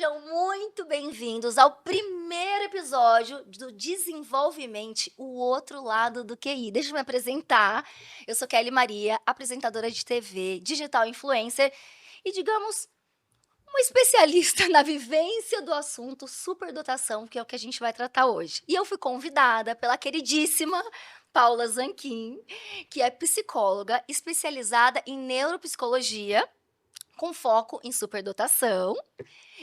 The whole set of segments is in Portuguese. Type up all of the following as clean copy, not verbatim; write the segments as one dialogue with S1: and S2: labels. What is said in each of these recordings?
S1: Sejam muito bem-vindos ao primeiro episódio do Desenvolvimento, o outro lado do QI. Deixa eu me apresentar. Eu sou Kelly Maria, apresentadora de TV, digital influencer e, digamos, uma especialista na vivência do assunto superdotação, que é o que a gente vai tratar hoje. E eu fui convidada pela queridíssima Paula Zanquim, que é psicóloga especializada em neuropsicologia, com foco em superdotação,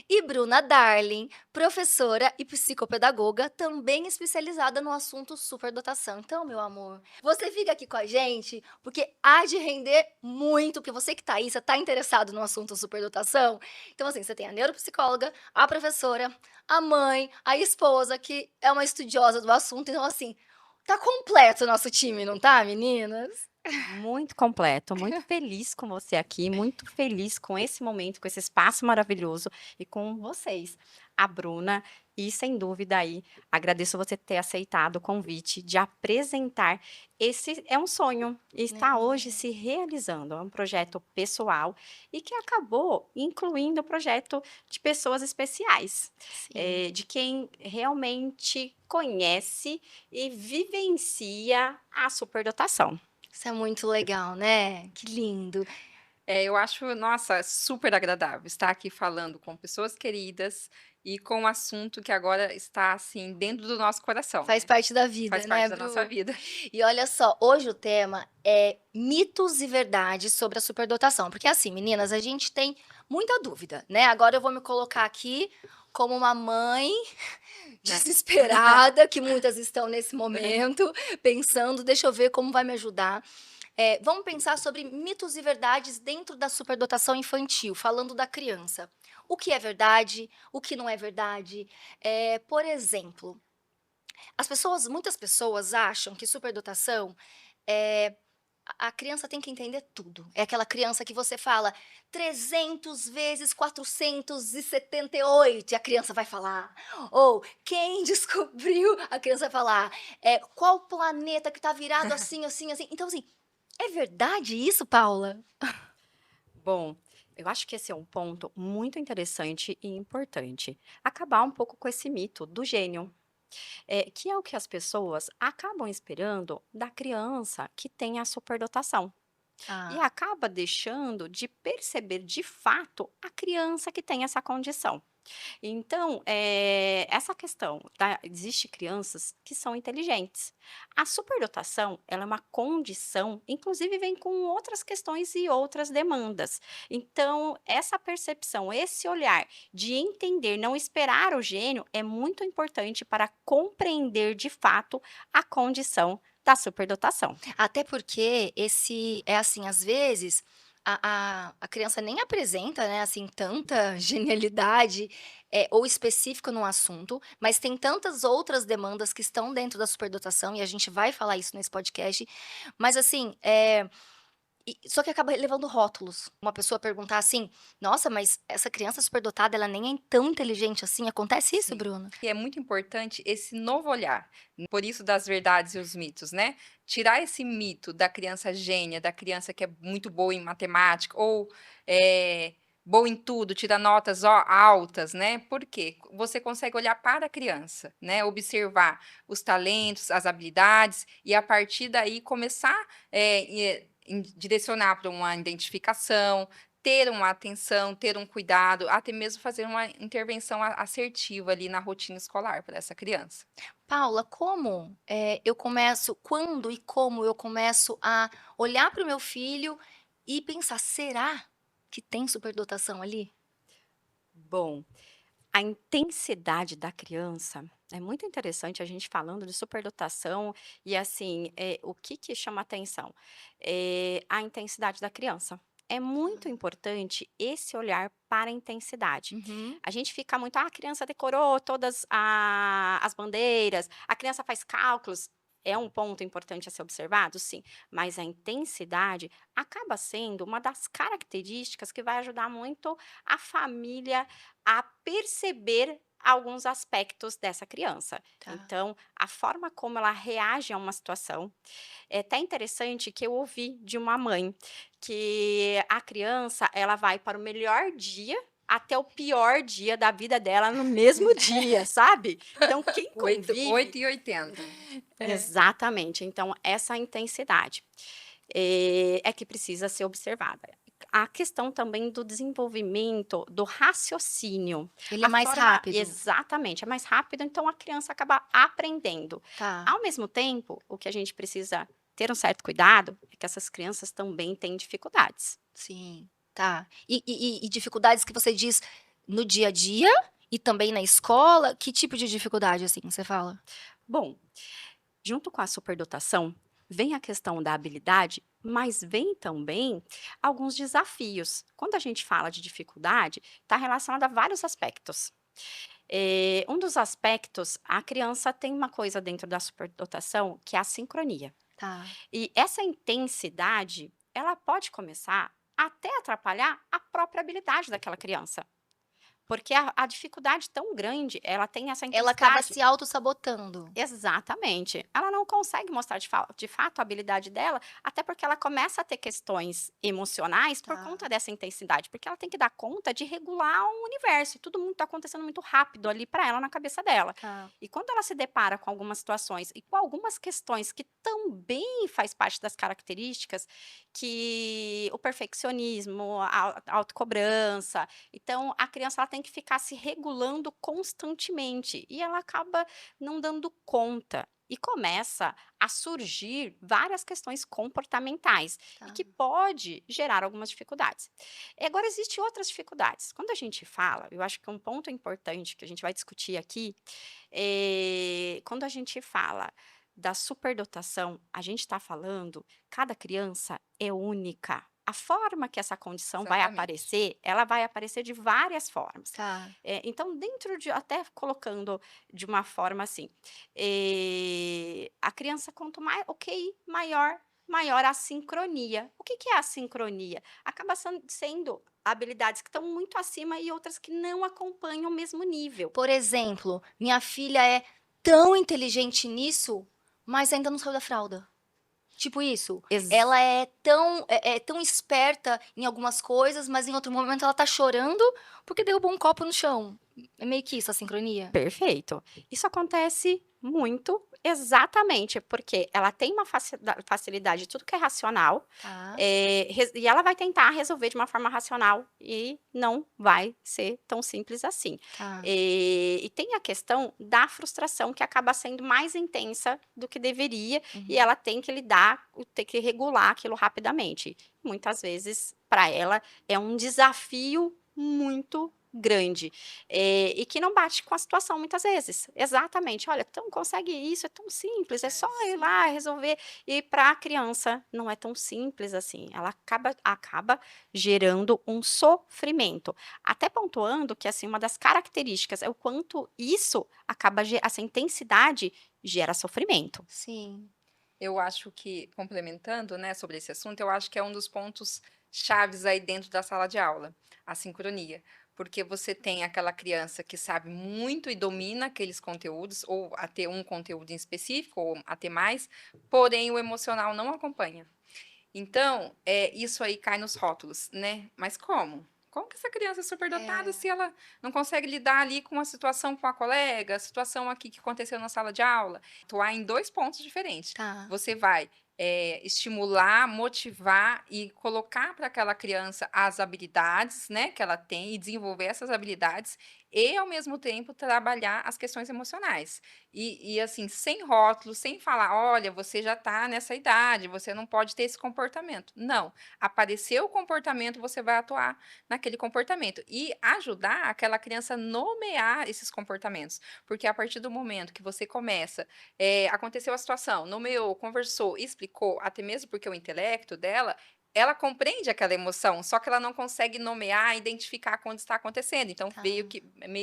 S1: e Bruna Darling, professora e psicopedagoga, também especializada no assunto superdotação. Então, meu amor, você fica aqui com a gente, porque há de render muito, porque você que tá aí, você tá interessado no assunto superdotação? Então, assim, você tem a neuropsicóloga, a professora, a mãe, a esposa, que é uma estudiosa do assunto. Então, assim, tá completo o nosso time, não tá, meninas?
S2: Muito completo, muito feliz com você aqui, muito feliz com esse momento, com esse espaço maravilhoso e com vocês, a Bruna, e sem dúvida aí, agradeço você ter aceitado o convite de apresentar esse é um sonho, e está hoje se realizando, é um projeto pessoal e que acabou incluindo o projeto de pessoas especiais,
S1: Sim.
S2: de quem realmente conhece e vivencia a superdotação.
S1: Isso é muito legal, né? Que lindo.
S3: Eu acho, nossa, super agradável estar aqui falando com pessoas queridas e com um assunto que agora está, assim, dentro do nosso coração,
S1: Faz
S3: né.
S1: parte da vida,
S3: Faz
S1: né,
S3: parte da nossa
S1: Bru?
S3: vida.
S1: E olha só, hoje o tema é mitos e verdades sobre a superdotação, porque assim, meninas, a gente tem muita dúvida, né? Agora eu vou me colocar aqui como uma mãe desesperada, que muitas estão nesse momento, pensando, deixa eu ver como vai me ajudar. Vamos pensar sobre mitos e verdades dentro da superdotação infantil, falando da criança. O que é verdade, o que não é verdade. Por exemplo, muitas pessoas acham que superdotação é a criança tem que entender tudo. É aquela criança que você fala 300 vezes 478 e a criança vai falar. Ou quem descobriu, a criança vai falar. Qual planeta que está virado assim, assim, assim. Então, assim, é verdade isso, Paula?
S2: Bom, eu acho que esse é um ponto muito interessante e importante. Acabar um pouco com esse mito do gênio, que é o que as pessoas acabam esperando da criança que tem a superdotação. E
S1: Ah,
S2: acaba deixando de perceber de fato a criança que tem essa condição. Então, essa questão existe crianças que são inteligentes. A superdotação, ela é uma condição, inclusive vem com outras questões e outras demandas. Então, essa percepção, esse olhar de entender, não esperar o gênio, é muito importante para compreender de fato a condição da superdotação.
S1: até porque esse é assim, às vezes a criança nem apresenta, né, assim, tanta genialidade, ou específica no assunto, mas tem tantas outras demandas que estão dentro da superdotação, e a gente vai falar isso nesse podcast, mas assim, só que acaba levando rótulos. Uma pessoa perguntar assim: "Nossa, mas essa criança superdotada, ela nem é tão inteligente assim", acontece isso,
S3: Sim.
S1: Bruno?
S3: E é muito importante esse novo olhar, por isso das verdades e os mitos, né. Tirar esse mito da criança gênia, da criança que é muito boa em matemática ou, boa em tudo, tira notas, altas, né. Por quê? Você consegue olhar para a criança, né, observar os talentos, as habilidades e a partir daí começar, direcionar para uma identificação, ter uma atenção, ter um cuidado, até mesmo fazer uma intervenção assertiva ali na rotina escolar para essa criança.
S1: Paula, quando e como eu começo a olhar para o meu filho e pensar: "Será que tem superdotação ali?"
S2: Bom, a intensidade da criança é muito interessante a gente falando de superdotação e assim, o que que chama atenção? A intensidade da criança. É muito importante esse olhar para a intensidade.
S1: Uhum.
S2: A gente fica muito: "Ah, a criança decorou todas a as bandeiras, a criança faz cálculos". É um ponto importante a ser observado? Sim, mas a intensidade acaba sendo uma das características que vai ajudar muito a família a perceber alguns aspectos dessa criança.
S1: Tá.
S2: Então, a forma como ela reage a uma situação. É até interessante que eu ouvi de uma mãe que a criança ela vai para o melhor dia até o pior dia da vida dela no mesmo dia, sabe? Então, quem
S3: 8,
S2: convive
S3: 8 e 80.
S1: É.
S2: exatamente, então essa intensidade, é que precisa ser observada. A questão também do desenvolvimento do raciocínio,
S1: Ele é
S2: a
S1: mais
S2: forma
S1: rápido.
S2: exatamente, é mais rápido, então a criança acaba aprendendo.
S1: Tá,
S2: Ao mesmo tempo, o que a gente precisa ter um certo cuidado é que essas crianças também têm dificuldades.
S1: sim, tá. E dificuldades que você diz no dia a dia e também na escola? Que tipo de dificuldade, assim, você fala?
S2: Bom, junto com a superdotação, vem a questão da habilidade, mas vem também alguns desafios. Quando a gente fala de dificuldade, está relacionado a vários aspectos. Um dos aspectos, a criança tem uma coisa dentro da superdotação que é a sincronia.
S1: Tá,
S2: E essa intensidade, ela pode começar até atrapalhar a própria habilidade daquela criança. Porque a dificuldade tão grande, ela tem essa
S1: ela acaba
S2: intensidade.
S1: se autossabotando.
S2: Exatamente. Ela não consegue mostrar de fato a habilidade dela, até porque ela começa a ter questões emocionais por
S1: Tá,
S2: conta dessa intensidade, porque ela tem que dar conta de regular o universo, e tudo muito está acontecendo muito rápido ali para ela na cabeça dela.
S1: tá,
S2: E quando ela se depara com algumas situações e com algumas questões que também faz parte das características, que o perfeccionismo, a autocobrança, então a criança ela tem que ficar se regulando constantemente e ela acaba não dando conta. E começa a surgir várias questões comportamentais e
S1: tá.
S2: que pode gerar algumas dificuldades. E agora, existem outras dificuldades. Quando a gente fala, eu acho que um ponto importante que a gente vai discutir aqui, quando a gente fala da superdotação, a gente está falando, cada criança é única. A forma que essa condição vai
S3: Exatamente.
S2: aparecer, ela vai aparecer de várias formas.
S1: Tá.
S2: Então, dentro de até colocando de uma forma assim, a criança quanto mais ok, maior a sincronia. O que que é a sincronia? Acaba sendo habilidades que estão muito acima e outras que não acompanham o mesmo nível.
S1: Por exemplo, minha filha é tão inteligente nisso, mas ainda não saiu da fralda. Tipo isso.
S2: Ex
S1: Ela é tão esperta em algumas coisas, mas em outro momento ela tá chorando porque derrubou um copo no chão. É meio que isso a sincronia?
S2: Perfeito. Isso acontece muito, exatamente, porque ela tem uma facilidade de tudo que é racional,
S1: Tá,
S2: e ela vai tentar resolver de uma forma racional e não vai ser tão simples assim.
S1: tá.
S2: E tem a questão da frustração, que acaba sendo mais intensa do que deveria, e
S1: Uhum.
S2: ela tem que lidar, tem que regular aquilo rapidamente. Muitas vezes, para ela, é um desafio muito grande. E que não bate com a situação muitas vezes. Exatamente, olha, então consegue isso, é tão simples, é só ir lá resolver. E para a criança não é tão simples assim. Ela acaba gerando um sofrimento. Até pontuando que assim, uma das características é o quanto isso acaba, essa intensidade gera sofrimento.
S1: Sim.
S3: Eu acho que, complementando, né, sobre esse assunto, eu acho que é um dos pontos chaves aí dentro da sala de aula, a sincronia. Porque você tem aquela criança que sabe muito e domina aqueles conteúdos, ou a ter um conteúdo em específico, ou a ter mais, porém o emocional não acompanha. Então, isso aí cai nos rótulos, né? Mas como? Como que essa criança é superdotada
S1: É,
S3: se ela não consegue lidar ali com a situação com a colega, a situação aqui que aconteceu na sala de aula? Atuar em 2 pontos diferentes.
S1: tá.
S3: Você vai, estimular, motivar e colocar para aquela criança as habilidades, né, que ela tem e desenvolver essas habilidades e, ao mesmo tempo, trabalhar as questões emocionais. E assim, sem rótulos, sem falar: "Olha, você já está nessa idade, você não pode ter esse comportamento". Não, apareceu o comportamento, você vai atuar naquele comportamento e ajudar aquela criança a nomear esses comportamentos, porque a partir do momento que você começa, aconteceu a situação, nomeou, conversou, explicou, até mesmo porque o intelecto dela, ela compreende aquela emoção, só que ela não consegue nomear, identificar quando está acontecendo, então
S1: Tá,
S3: meio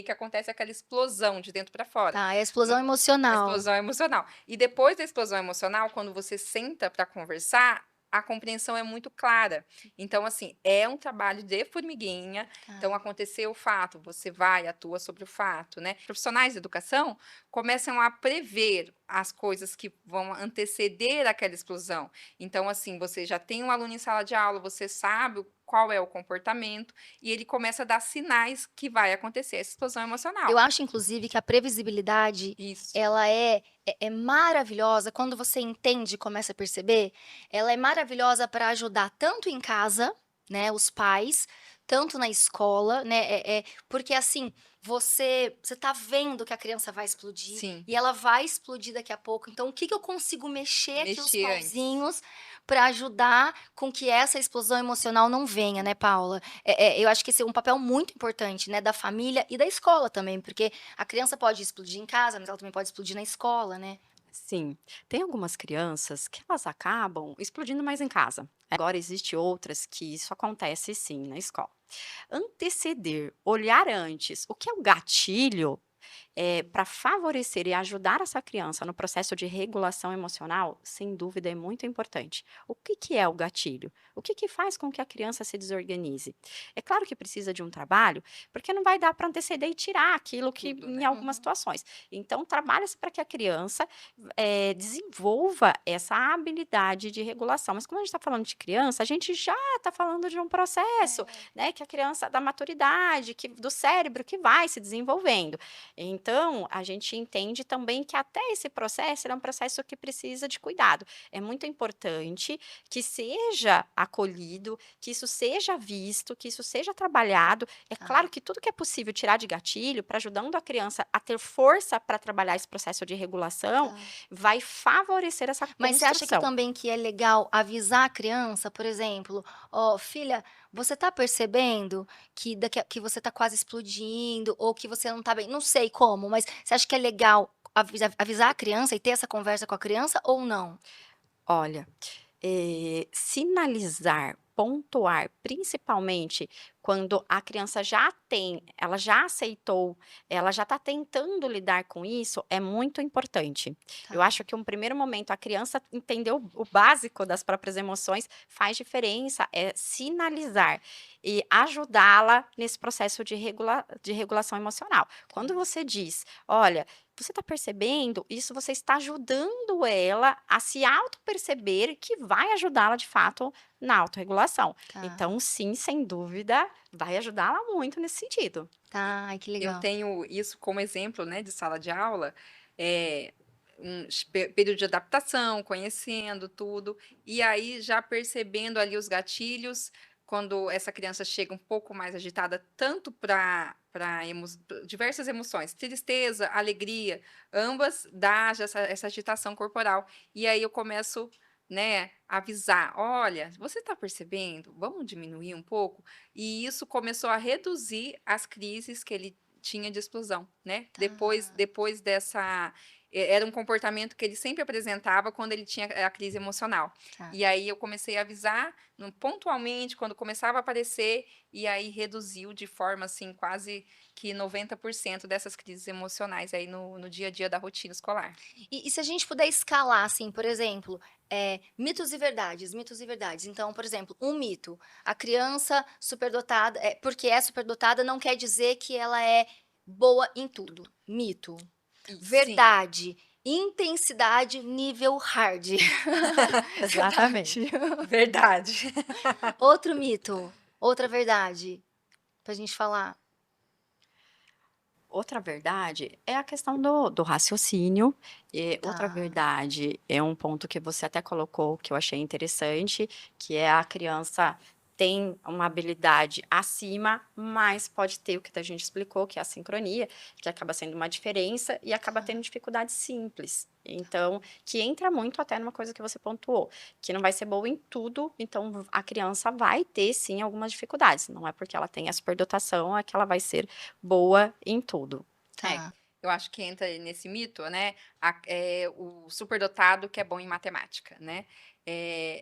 S3: que acontece aquela explosão de dentro para fora.
S1: tá, é a explosão
S3: A
S1: emocional.
S3: explosão emocional. E depois da explosão emocional, quando você senta para conversar, a compreensão é muito clara. Então, assim, é um trabalho de formiguinha. Então,
S1: Tá,
S3: aconteceu o fato, você vai, atua sobre o fato, né? Profissionais de educação começam a prever as coisas que vão anteceder aquela explosão. Então, assim, você já tem um aluno em sala de aula, você sabe qual é o comportamento, e ele começa a dar sinais que vai acontecer essa explosão
S1: Eu
S3: emocional.
S1: acho, inclusive, que a previsibilidade,
S3: Isso.
S1: ela é maravilhosa quando você entende e começa a perceber, ela é maravilhosa para ajudar tanto em casa, né, os pais, tanto na escola, né, porque assim, você tá vendo que a criança vai explodir,
S3: Sim,
S1: e ela vai explodir daqui a pouco, então o que que eu consigo mexer aqui os
S3: mexer antes.
S1: pauzinhos para ajudar com que essa explosão emocional não venha, né, Paula? Eu acho que esse é um papel muito importante, né, da família e da escola também, porque a criança pode explodir em casa, mas ela também pode explodir na escola, né.
S2: Sim, tem algumas crianças que elas acabam explodindo mais em casa. Agora, existe outras que isso acontece sim na escola. Anteceder, olhar antes, o que é o gatilho para favorecer e ajudar essa criança no processo de regulação emocional, sem dúvida é muito importante. O que, que é o gatilho? O que, que faz com que a criança se desorganize? É claro que precisa de um trabalho, porque não vai dar para anteceder e tirar aquilo que,
S3: Tudo,
S2: em
S3: né?
S2: algumas
S1: Uhum.
S2: situações. Então, trabalha-se para que a criança desenvolva essa habilidade de regulação. Mas, como a gente está falando de criança, a gente já está falando de um processo,
S1: É.
S2: né, que a criança da maturidade, do cérebro que vai se desenvolvendo. Então, a gente entende também que até esse processo ele é um processo que precisa de cuidado. É muito importante que seja acolhido, que isso seja visto, que isso seja trabalhado. É
S1: Tá,
S2: claro que tudo que é possível tirar de gatilho, para ajudando a criança a ter força para trabalhar esse processo de regulação,
S1: tá.
S2: vai favorecer essa
S1: Mas você acha que
S2: construção.
S1: também que é legal avisar a criança, por exemplo: "Ó, filha, você tá percebendo que que você tá quase explodindo ou que você não tá bem", não sei como, mas você acha que é legal avisar a criança e ter essa conversa com a criança ou não?
S2: Olha, sinalizar, pontuar, principalmente quando a criança ela já aceitou, ela já está tentando lidar com isso, é muito importante. Eu
S1: Tá,
S2: acho que um primeiro momento a criança entender o básico das próprias emoções faz diferença, é sinalizar e ajudá-la nesse processo de regulação emocional.
S1: tá.
S2: Quando você diz: "Olha, você está percebendo? Isso você está ajudando ela a se auto-perceber, que vai ajudá-la de fato na autorregulação.
S1: Tá,
S2: Então, sim, sem dúvida, vai ajudá-la muito nesse sentido.
S1: tá. Ai, que
S3: Eu
S1: legal.
S3: tenho isso como exemplo, né, de sala de aula, eh, período de adaptação, conhecendo tudo, e aí já percebendo ali os gatilhos, quando essa criança chega um pouco mais agitada, tanto para diversas emoções, tristeza, alegria, ambas dá já essa agitação corporal. E aí eu começo, né, a avisar: "Olha, você está percebendo? Vamos diminuir um pouco?". E isso começou a reduzir as crises que ele tinha de explosão, né.
S1: Tá,
S3: Depois dessa era um comportamento que ele sempre apresentava quando ele tinha a crise emocional.
S1: tá.
S3: E aí eu comecei a avisar pontualmente quando começava a aparecer, e aí reduziu de forma, assim, quase que 90% dessas crises emocionais aí no dia a dia da rotina escolar.
S1: E se a gente puder escalar, assim, por exemplo, mitos e verdades, mitos e verdades. Então, por exemplo, um mito: a criança superdotada, porque é superdotada não quer dizer que ela é boa em tudo. Mito.
S3: E sim,
S1: Verdade: intensidade nível hard.
S2: Exatamente.
S1: Verdade.
S3: verdade.
S1: Outro mito, outra verdade, pra gente falar.
S2: Outra verdade é a questão do raciocínio. E outra
S1: Tá,
S2: verdade é um ponto que você até colocou, que eu achei interessante, que é a criança tem uma habilidade acima, mas pode ter o que a gente explicou, que é a sincronia, que acaba sendo uma diferença e acaba tendo
S1: tá.
S2: dificuldades simples. Então, que entra muito até numa coisa que você pontuou, que não vai ser boa em tudo, então a criança vai ter sim algumas dificuldades. Não é porque ela tem a superdotação é que ela vai ser boa em tudo.
S3: É,
S1: Tá.
S3: eu acho que entra nesse mito, né, o superdotado que é bom em matemática, né.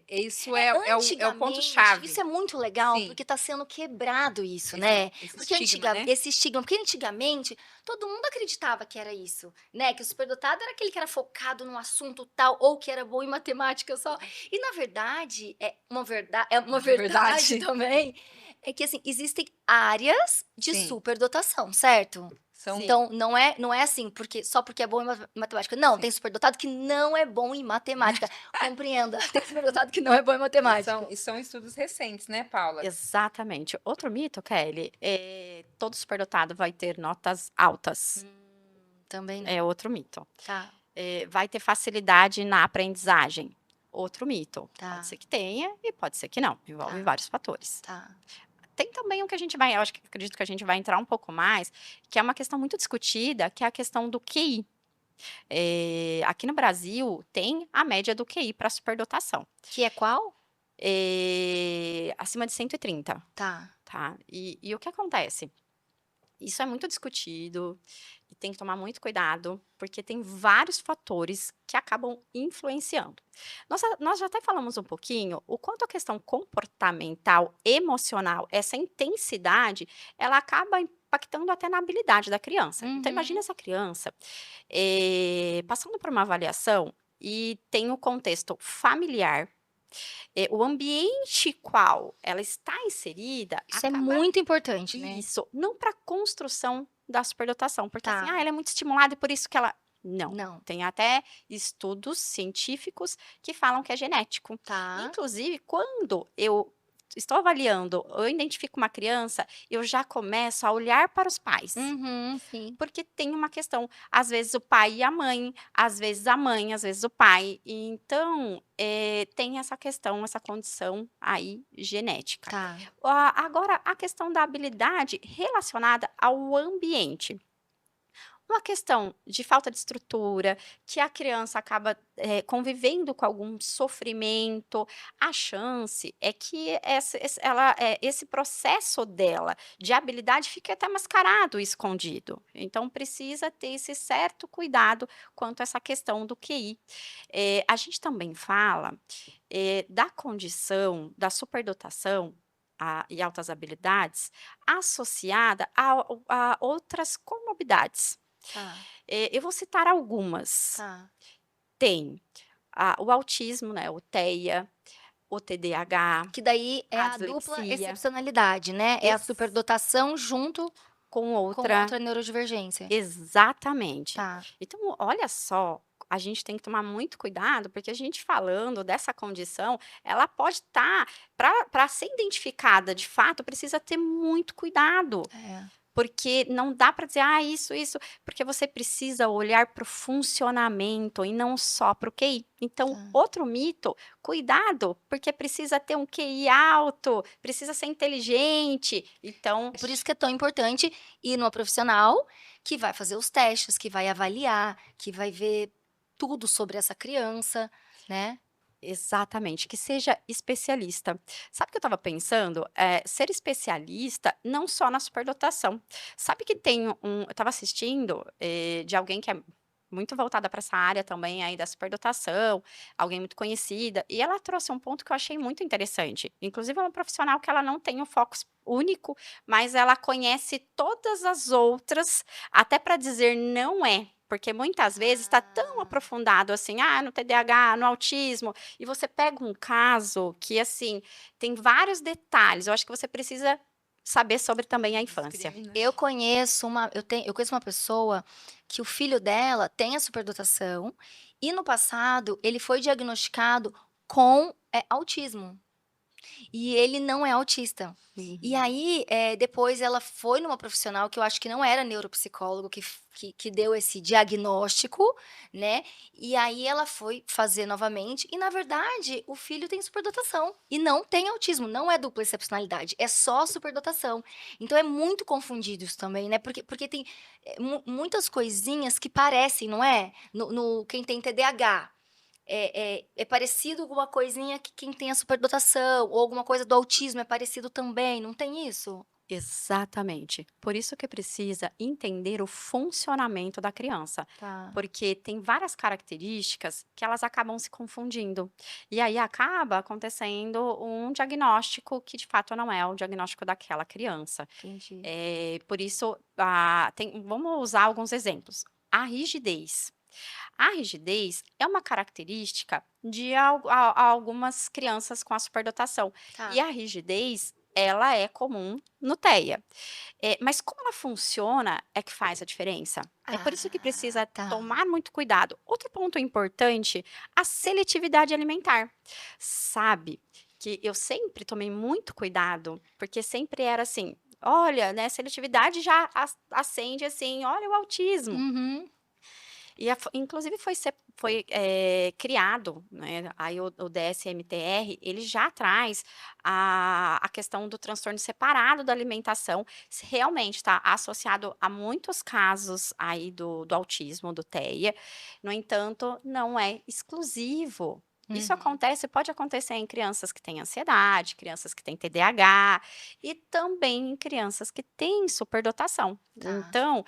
S3: Isso é o
S1: Antigamente,
S3: ponto-chave.
S1: isso é muito legal,
S3: Sim,
S1: porque está sendo quebrado isso,
S3: esse
S1: né.
S3: esse
S1: Porque
S3: estigma, né.
S1: esse estigma, porque antigamente todo mundo acreditava que era isso, né, que o superdotado era aquele que era focado no assunto tal, ou que era bom em matemática só. E na verdade, é uma verdade
S3: Verdade.
S1: também, é que assim, existem áreas de
S3: Sim,
S1: superdotação, certo?
S3: São
S2: Sim.
S1: Então, não é assim, só porque é bom em matemática. Não,
S3: Sim.
S1: tem superdotado que não é bom em matemática. Compreenda, tem superdotado que não é bom em
S3: e
S1: matemática.
S3: são estudos recentes, né, Paula?
S2: Exatamente. Outro mito, Kelly, todo superdotado vai ter notas altas.
S1: Também
S2: É
S1: não.
S2: outro mito.
S1: Tá,
S2: Vai ter facilidade na aprendizagem. Outro mito. Pode
S1: tá,
S2: ser que tenha e pode ser que não. Envolve
S1: tá,
S2: vários fatores.
S1: tá.
S2: Tem também o que a gente vai, eu acredito que a gente vai entrar um pouco mais, que é uma questão muito discutida, que é a questão do QI. Aqui no Brasil tem a média do QI para superdotação.
S1: Que é qual?
S2: Acima de 130,
S1: Tá.
S2: tá? E o que acontece? Isso é muito discutido e tem que tomar muito cuidado, porque tem vários fatores que acabam influenciando. Nós já até falamos um pouquinho o quanto a questão comportamental, emocional, essa intensidade, ela acaba impactando até na habilidade da criança. Então, imagina
S1: Uhum.
S2: essa criança passando por uma avaliação e tem o contexto familiar, o ambiente qual ela está inserida
S1: Isso é
S2: acaba
S1: muito importante, né?
S2: isso, não para construção da superdotação, porque assim,
S1: Tá.
S2: ela é muito estimulada e por isso que ela não.
S1: Não.
S2: Tem até estudos científicos que falam que é genético.
S1: Tá.
S2: Inclusive, quando eu estou avaliando, eu identifico uma criança, eu já começo a olhar para os pais.
S1: Uhum, sim.
S2: Porque tem uma questão, às vezes o pai e a mãe, às vezes a mãe, às vezes o pai. E então, tem essa questão, essa condição aí genética.
S1: Tá.
S2: Agora, a questão da habilidade relacionada ao ambiente. Uma questão de falta de estrutura, que a criança acaba, convivendo com algum sofrimento, a chance é que esse processo dela de habilidade fique até mascarado e escondido. Então precisa ter esse certo cuidado quanto a essa questão do QI. A gente também fala, da condição da superdotação, e altas habilidades, associada a outras comorbidades.
S1: Tá.
S2: Eu vou citar algumas.
S1: Tá.
S2: Tem o autismo, né, o TEA, o TDAH,
S1: Que daí é
S2: a
S1: a dupla
S2: dislexia,
S1: excepcionalidade, né? É a
S2: ex
S1: superdotação junto
S2: com
S1: com
S2: outra
S1: outra neurodivergência.
S2: exatamente.
S1: Tá.
S2: Então, olha só, a gente tem que tomar muito cuidado, porque a gente falando dessa condição, ela pode estar para ser identificada de fato, precisa ter muito cuidado.
S1: É.
S2: Porque não dá para dizer: "Ah, isso", porque você precisa olhar para o funcionamento e não só para o QI. Então,
S1: Tá.
S2: outro mito, cuidado, porque precisa ter um QI alto, precisa ser inteligente. Então
S1: É por isso que é tão importante ir numa profissional que vai fazer os testes, que vai avaliar, que vai ver tudo sobre essa criança, né?
S2: exatamente, que seja especialista. Sabe o que eu estava pensando? Ser especialista não só na superdotação. Sabe que tem eu estava assistindo, de alguém que é muito voltada para essa área também aí da superdotação, alguém muito conhecida, e ela trouxe um ponto que eu achei muito interessante. Inclusive é uma profissional que ela não tem um foco único, mas ela conhece todas as outras, até para dizer não é. Porque muitas vezes está tão
S1: Ah.
S2: aprofundado assim, no TDAH, no autismo, e você pega um caso que, assim, tem vários detalhes, eu acho que você precisa saber sobre também a infância.
S3: Discrimina.
S1: Eu conheço uma pessoa que o filho dela tem a superdotação e no passado ele foi diagnosticado com autismo. E ele não é autista. E
S2: Uhum.
S1: aí, depois ela foi numa profissional que eu acho que não era neuropsicólogo que deu esse diagnóstico, né, e aí ela foi fazer novamente e na verdade o filho tem superdotação e não tem autismo, não é dupla excepcionalidade, é só superdotação. Então é muito confundido isso também, né, porque tem, muitas coisinhas que parecem, não é? No quem tem TDAH, é parecido alguma coisinha que quem tem a superdotação, ou alguma coisa do autismo é parecido também, não tem isso?
S2: Exatamente. Por isso que precisa entender o funcionamento da criança,
S1: Tá,
S2: porque tem várias características que elas acabam se confundindo. E aí acaba acontecendo um diagnóstico que de fato não é o diagnóstico daquela criança.
S1: entendi.
S2: Por isso, vamos usar alguns exemplos. A rigidez. A rigidez é uma característica de algumas crianças com a superdotação. E
S1: Tá,
S2: a rigidez ela é comum no TEA. Mas como ela funciona é que faz a diferença. É por isso que
S1: Ah,
S2: precisa
S1: tá.
S2: tomar muito cuidado. Outro ponto importante, a seletividade alimentar. Sabe que eu sempre tomei muito cuidado, porque sempre era assim: "Olha, né, seletividade já acende assim, olha o autismo".
S1: Uhum.
S2: E inclusive foi, criado, né, aí o DSM-TR, ele já traz a questão do transtorno separado da alimentação, se realmente está associado a muitos casos aí do autismo, do TEA, no entanto, não é exclusivo. Isso
S1: Uhum.
S2: pode acontecer em crianças que têm ansiedade, crianças que têm TDAH e também em crianças que têm superdotação.
S1: Tá.
S2: Então,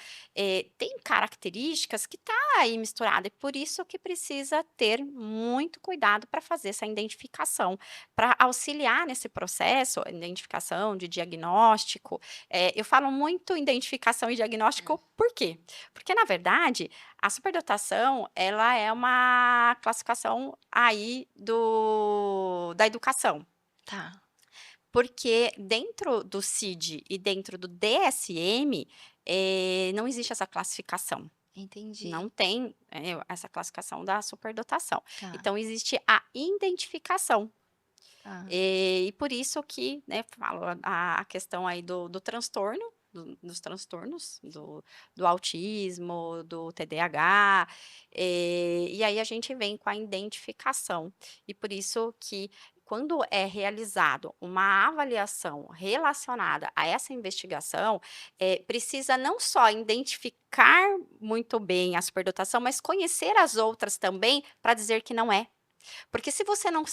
S2: tem características que tá aí misturada, e por isso que precisa ter muito cuidado para fazer essa identificação, para auxiliar nesse processo, identificação de diagnóstico. Eu falo muito identificação e
S3: Hum.
S2: diagnóstico, por quê? Porque, na verdade, a superdotação, ela é uma classificação aí da educação.
S1: Tá.
S2: Porque dentro do CID e dentro do DSM, não existe essa classificação.
S1: Entendi.
S2: Não tem, essa classificação da superdotação.
S1: Tá.
S2: Então existe a identificação.
S1: Tá.
S2: E por isso que, né, falo a questão aí do transtorno, dos transtornos, do autismo, do TDAH, e aí a gente vem com a identificação. E por isso que quando é realizado uma avaliação relacionada a essa investigação, precisa não só identificar muito bem a superdotação, mas conhecer as outras também para dizer que não é. Porque se você não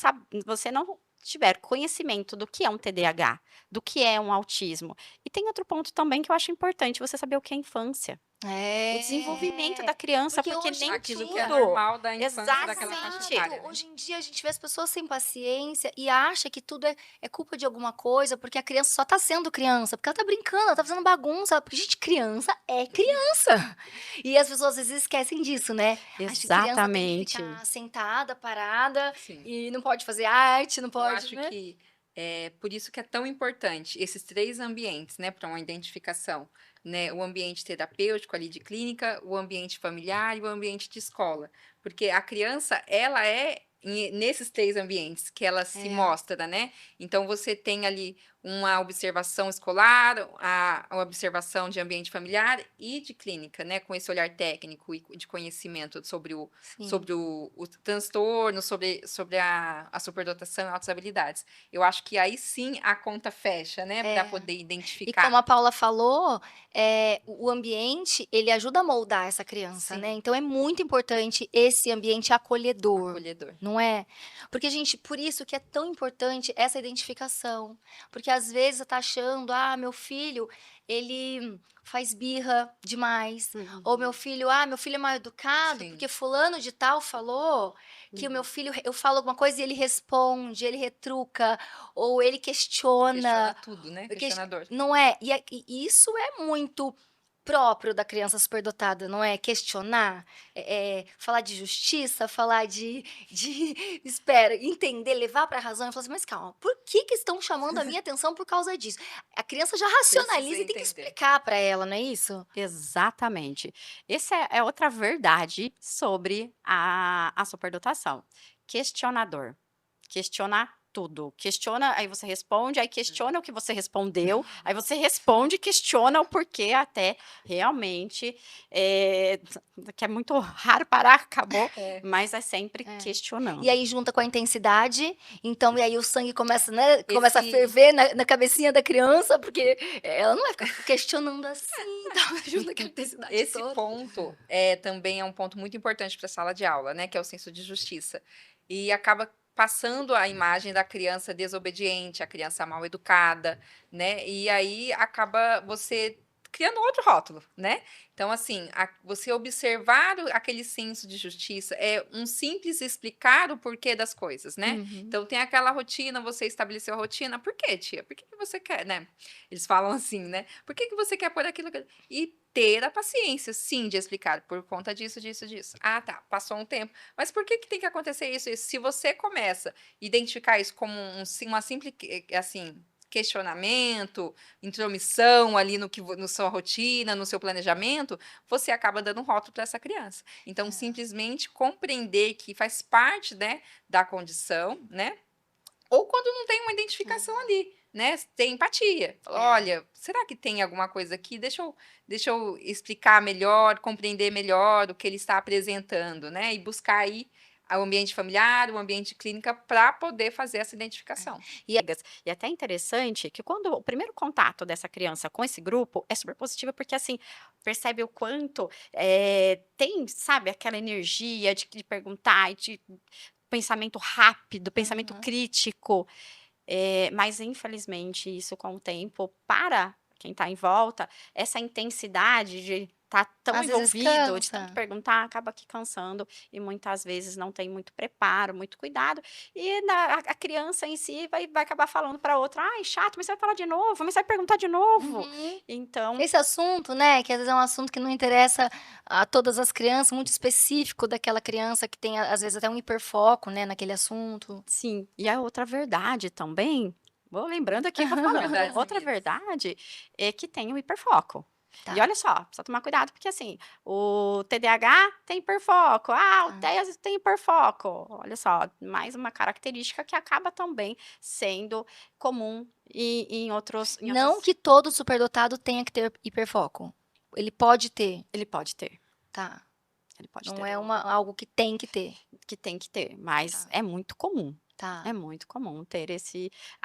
S2: tiver conhecimento do que é um TDAH, do que é um autismo, e tem outro ponto também que eu acho importante, você saber o que é infância. O desenvolvimento da
S1: É,
S2: criança,
S1: porque
S2: porque
S1: hoje
S2: nem
S1: em
S3: Aquilo que é
S1: dia
S2: tudo.
S3: normal da infância daquela faixa
S2: Exatamente.
S1: exato,
S3: etária, né.
S1: hoje em dia a gente vê as pessoas sem paciência e acha que tudo é culpa de alguma coisa, porque a criança só tá sendo criança, porque ela tá brincando, ela tá fazendo bagunça, porque, gente, criança é criança. E as pessoas às vezes esquecem disso, né. Acho que criança tem que
S2: Exatamente.
S1: ficar sentada, parada,
S3: Sim.
S1: e não pode fazer arte, não
S3: Eu
S1: pode,
S3: acho
S1: né.
S3: que é por isso que é tão importante esses 3 ambientes, né, para uma identificação, né, o ambiente terapêutico ali de clínica, o ambiente familiar e o ambiente de escola, porque a criança ela é nesses 3 ambientes que ela se
S1: É,
S3: mostra, né, então você tem ali uma observação escolar, a observação de ambiente familiar e de clínica, né, com esse olhar técnico e de conhecimento
S1: sim.
S3: sobre o transtorno, sobre a superdotação e altas habilidades. Eu acho que aí sim a conta fecha, né, para
S1: É.
S3: poder
S1: E como
S3: identificar.
S1: a Paula falou, o ambiente, ele ajuda a moldar essa criança, né,
S3: Sim,
S1: então é muito importante esse ambiente acolhedor,
S3: acolhedor.
S1: não é? Porque gente, por isso que é tão importante essa identificação, porque às vezes você tá achando: "Ah, meu filho, ele faz birra demais", ou
S2: Uhum,
S1: meu filho é mal educado,
S3: Sim,
S1: porque fulano de tal falou que o meu
S2: uhum.
S1: filho eu falo alguma coisa e ele responde, ele retruca, ou ele
S3: questiona
S1: questiona.
S3: tudo, né,
S1: Porque
S3: questionador.
S1: não é? E isso é muito próprio da criança superdotada, não é? Questionar, falar de justiça, falar de espera, entender, levar para a razão e falar assim: "Mas calma, por que que estão chamando a minha atenção por causa disso?". A criança já
S3: Precisa
S1: racionaliza e tem que
S3: entender.
S1: explicar para ela, não é isso?
S2: Exatamente. Essa é outra verdade sobre a superdotação. Questionador. Questiona tudo. Questiona, aí você responde, aí questiona o que você respondeu, aí você responde e questiona o porquê até realmente, que é muito raro parar, acabou,
S3: É,
S2: mas é sempre
S1: É. E
S2: questionando.
S1: aí junta com a intensidade, então e aí o sangue começa, né, começa a
S3: esse
S1: ferver na cabecinha da criança, porque ela não vai ficar questionando assim, tal, junto com a intensidade
S3: esse
S1: toda.
S3: ponto, também é um ponto muito importante para a sala de aula, né, que é o senso de justiça. E acaba passando a imagem da criança desobediente, a criança mal educada, né, e aí acaba você criando outro rótulo, né. Então assim, você observar aquele senso de justiça, é um simples explicar o porquê das coisas, né.
S1: Uhum.
S3: Então tem aquela rotina, você estabeleceu a rotina, "Por quê tia? Por que que você quer?", né. Eles falam assim, né, "Por que que você quer pôr aquilo?" E ter a paciência, sim, de explicar por conta disso, disso, disso. Ah, tá, passou um tempo. Mas por que que tem que acontecer isso, isso? Se você começa a identificar isso como uma simples, assim, questionamento, intromissão ali no sua rotina, no seu planejamento, você acaba dando um rótulo para essa criança. Então,
S1: É.
S3: simplesmente compreender que faz parte, né, da condição, né? Ou quando não tem uma identificação ali, né? Tem empatia. Fala,
S1: É.
S3: olha, será que tem alguma coisa aqui? Deixa eu explicar melhor, compreender melhor o que ele está apresentando, né? E buscar aí o ambiente familiar, o ambiente clínica para poder fazer essa identificação.
S2: E é até interessante que quando o primeiro contato dessa criança com esse grupo é super positivo, porque assim, percebe o quanto tem, sabe, aquela energia de perguntar e de pensamento rápido, pensamento
S1: Uhum.
S2: crítico. Mas infelizmente isso com o tempo, para quem está em volta, essa intensidade de estar tão
S1: Às vezes
S2: envolvido, de tanto
S1: cansa.
S2: perguntar, acaba que cansando e muitas vezes não tem muito preparo, muito cuidado, e a criança em si vai acabar falando para outra: "Ai, chato, mas você vai falar de novo? Mas você vai perguntar de novo?".
S1: Uhum.
S2: Então,
S1: Esse assunto, né, que às vezes é um assunto que não interessa a todas as crianças, muito específico daquela criança que tem, às vezes, até um hiperfoco, né, naquele assunto.
S2: sim, e a outra verdade também, vou lembrando aqui, vou falando,
S3: Verdades e
S2: outra
S3: mitos.
S2: verdade é que tem o hiperfoco. E
S1: Tá,
S2: olha só, precisa tomar cuidado, porque assim, o TDAH tem hiperfoco, o
S1: tá.
S2: TEA tem hiperfoco. Olha só, mais uma característica que acaba também sendo comum em
S1: Não
S2: outras.
S1: que todo superdotado tenha que ter hiperfoco. Ele pode ter,
S2: Ele pode ter,
S1: tá.
S2: ele pode
S1: Não
S2: ter,
S1: é algo que tem que ter.
S2: que tem que ter, mas
S1: Tá,
S2: é muito comum. É
S1: tá.
S2: muito comum ter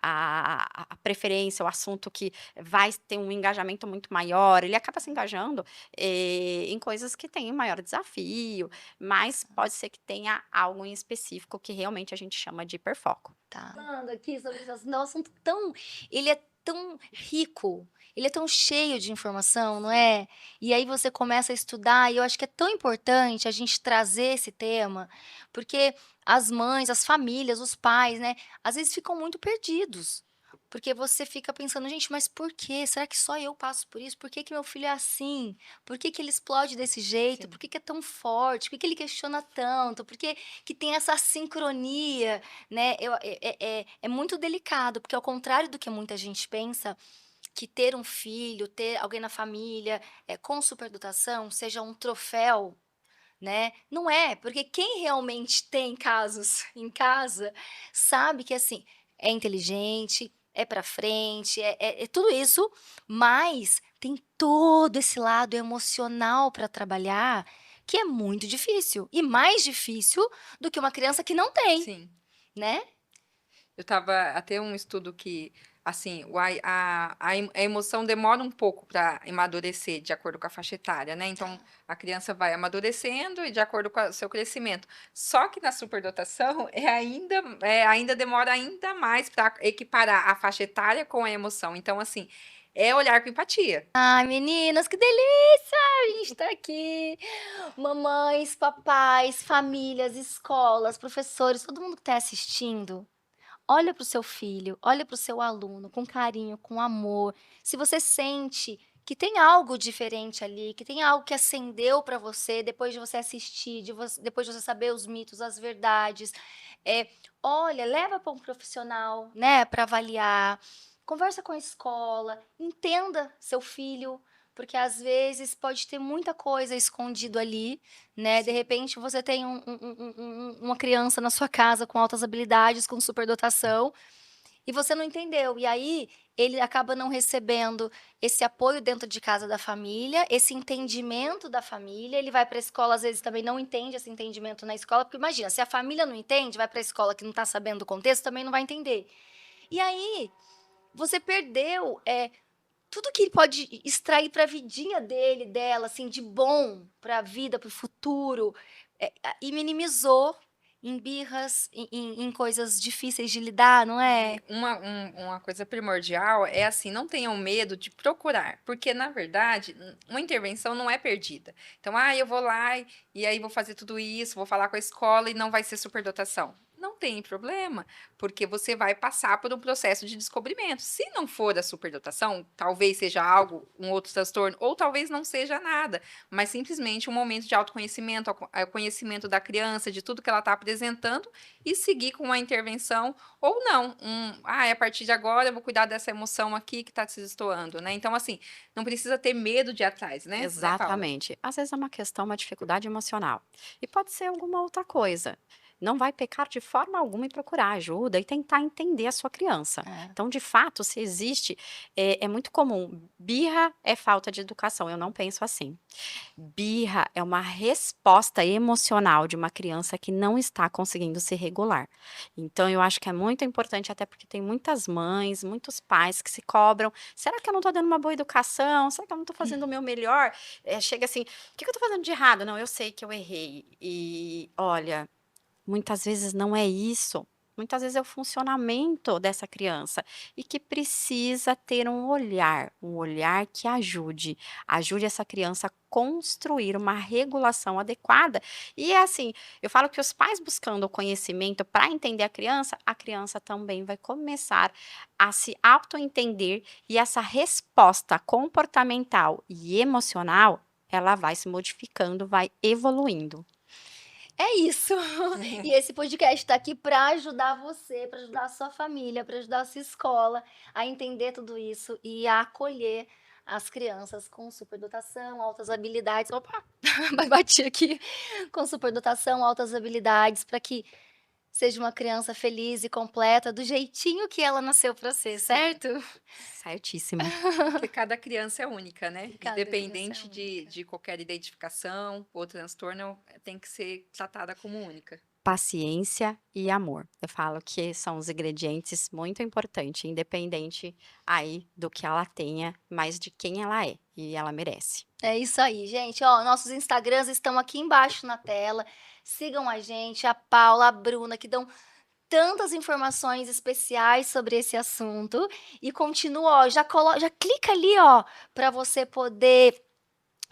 S2: a preferência, o assunto que vai ter um engajamento muito maior, ele acaba se engajando, em coisas que têm um maior desafio, mas pode ser que tenha algo em específico que realmente a gente chama de hiperfoco.
S1: Tá. Falando aqui sobre esse assunto, é um assunto tão, ele é tão rico, ele é tão cheio de informação, não é? E aí você começa a estudar, e eu acho que é tão importante a gente trazer esse tema, porque as mães, as famílias, os pais, né, às vezes ficam muito perdidos. Porque você fica pensando, gente, mas por quê? Será que só eu passo por isso? Por que que meu filho é assim? Por que que ele explode desse jeito? Por
S3: Sim.
S1: que que é tão forte? Por que que ele questiona tanto? Por que que tem essa sincronia, né? É muito delicado, porque ao contrário do que muita gente pensa, que ter um filho, ter alguém na família, com superdotação seja um troféu, né, não é, porque quem realmente tem casos em casa, sabe que, assim, é inteligente, é pra frente, é tudo isso, mas tem todo esse lado emocional para trabalhar, que é muito difícil, e mais difícil do que uma criança que não tem,
S3: Sim.
S1: né.
S3: Eu estava até um estudo que, assim, a emoção demora um pouco para amadurecer de acordo com a faixa etária, né, então
S1: Tá.
S3: a criança vai amadurecendo e de acordo com o seu crescimento. Só que na superdotação ainda demora ainda mais para equiparar a faixa etária com a emoção. Então, assim, é olhar com empatia.
S1: Ai, meninas, que delícia a gente estar aqui. Mamães, papais, famílias, escolas, professores, todo mundo que está assistindo, olha para o seu filho, olha para o seu aluno com carinho, com amor. Se você sente que tem algo diferente ali, que tem algo que acendeu para você depois de você assistir, depois de você saber os mitos, as verdades, é, olha, leva para um profissional, né, para avaliar. Conversa com a escola, entenda seu filho, porque às vezes pode ter muita coisa escondido ali, né? De
S3: Sim.
S1: repente você tem uma criança na sua casa com altas habilidades, com superdotação, e você não entendeu. E aí ele acaba não recebendo esse apoio dentro de casa da família, esse entendimento da família. Ele vai para a escola, às vezes também não entende esse entendimento na escola, porque imagina, se a família não entende, vai para a escola que não está sabendo o contexto, também não vai entender. E aí você perdeu, tudo que ele pode extrair para a vidinha dele, dela, assim, de bom para a vida, para o futuro, e minimizou em birras, em coisas difíceis de lidar, não
S3: E
S1: é?
S3: uma coisa primordial é assim, não tenham medo de procurar, porque na verdade, uma intervenção não é perdida. Então, eu vou lá e aí vou fazer tudo isso, vou falar com a escola e não vai ser superdotação. não tem problema, porque você vai passar por um processo de descobrimento. Se não for a superdotação, talvez seja algo, um outro transtorno, ou talvez não seja nada, mas simplesmente um momento de autoconhecimento, conhecimento da criança, de tudo que ela está apresentando, e seguir com uma intervenção, ou não. A partir de agora eu vou cuidar dessa emoção aqui que está se destoando, né? Então, assim, não precisa ter medo de ir atrás, né, Paula?
S2: Exatamente. Às vezes é uma questão, uma dificuldade emocional. E pode ser alguma outra coisa. Não vai pecar de forma alguma em procurar ajuda e tentar entender a sua criança.
S1: É.
S2: Então, de fato, se existe, é muito comum. Birra é falta de educação. Eu não penso assim. Birra é uma resposta emocional de uma criança que não está conseguindo se regular. Então, eu acho que é muito importante, até porque tem muitas mães, muitos pais que se cobram. Será que eu não estou dando uma boa educação? Será que eu não estou fazendo o meu melhor? Chega assim, o que eu estou fazendo de errado? Não, eu sei que eu errei. E olha, muitas vezes não é isso. Muitas vezes é o funcionamento dessa criança e que precisa ter um olhar que ajude essa criança a construir uma regulação adequada. E é assim, eu falo que os pais buscando o conhecimento para entender a criança também vai começar a se auto-entender e essa resposta comportamental e emocional, ela vai se modificando, vai evoluindo.
S1: É isso. E esse podcast está aqui para ajudar você, para ajudar a sua família, para ajudar a sua escola a entender tudo isso e a acolher as crianças com superdotação, altas habilidades. Opa, bati aqui. Com superdotação, altas habilidades, para que seja uma criança feliz e completa do jeitinho que ela nasceu para ser, certo?
S2: Certíssimo.
S3: Porque cada criança é única, né?
S1: Cada criança é
S3: Independente de,
S1: única.
S3: de qualquer identificação ou transtorno, tem que ser tratada como única.
S2: Paciência e amor. Eu falo que são os ingredientes muito importantes, independente aí do que ela tenha, mas de quem ela é e ela merece.
S1: É isso aí, gente. Ó, nossos Instagrams estão aqui embaixo na tela. Sigam a gente, a Paula, a Bruna, que dão tantas informações especiais sobre esse assunto. E continua, ó, já clica ali, ó, para você poder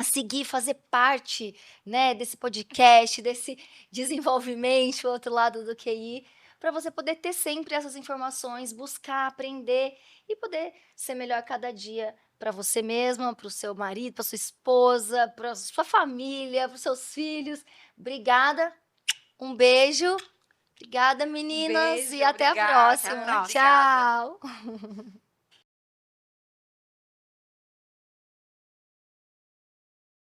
S1: seguir, fazer parte, né, desse podcast, desse desenvolvimento, o outro lado do QI, para você poder ter sempre essas informações, buscar, aprender e poder ser melhor cada dia para você mesma, para o seu marido, para sua esposa, para sua família, para os seus filhos. Obrigada, um beijo. Obrigada, meninas,
S3: Beijo,
S1: e até a
S3: obrigada,
S1: próxima.
S3: obrigada.
S1: Tchau.